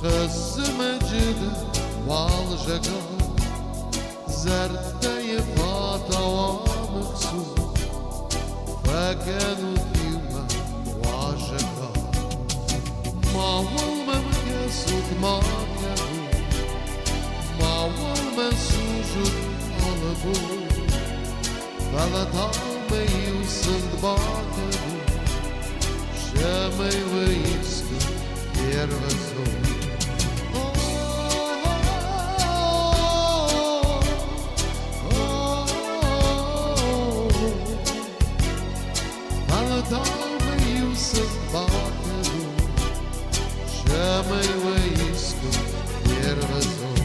Kızımcıdı valjaga Zerdeyi fatawa mıksu Fekenu dima vajaga Mawul memkesut makenu Mawul mensujut alabu Velata meyu sındbakenu Şemey ve iskı yer ve zor Dalme Yusuf Bakelu Şemey ve iskı yer ve zor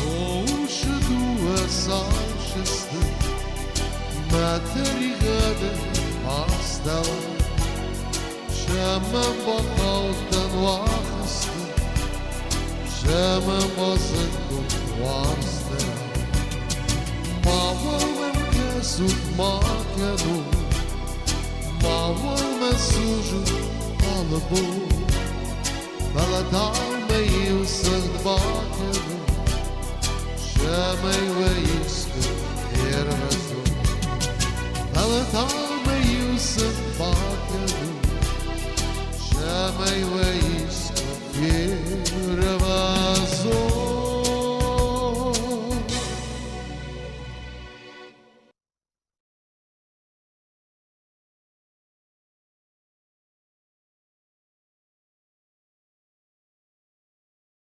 Oğuşu duve sarşıstı Materi gade hastala Şemen bakaldan vakıstı Şemen basıkın varstı Maval memkesut makenu Maval mesujut alabu Veladal meyu sırt bakenu Şemey ve iskı yer ve zor Veladal meyu sırt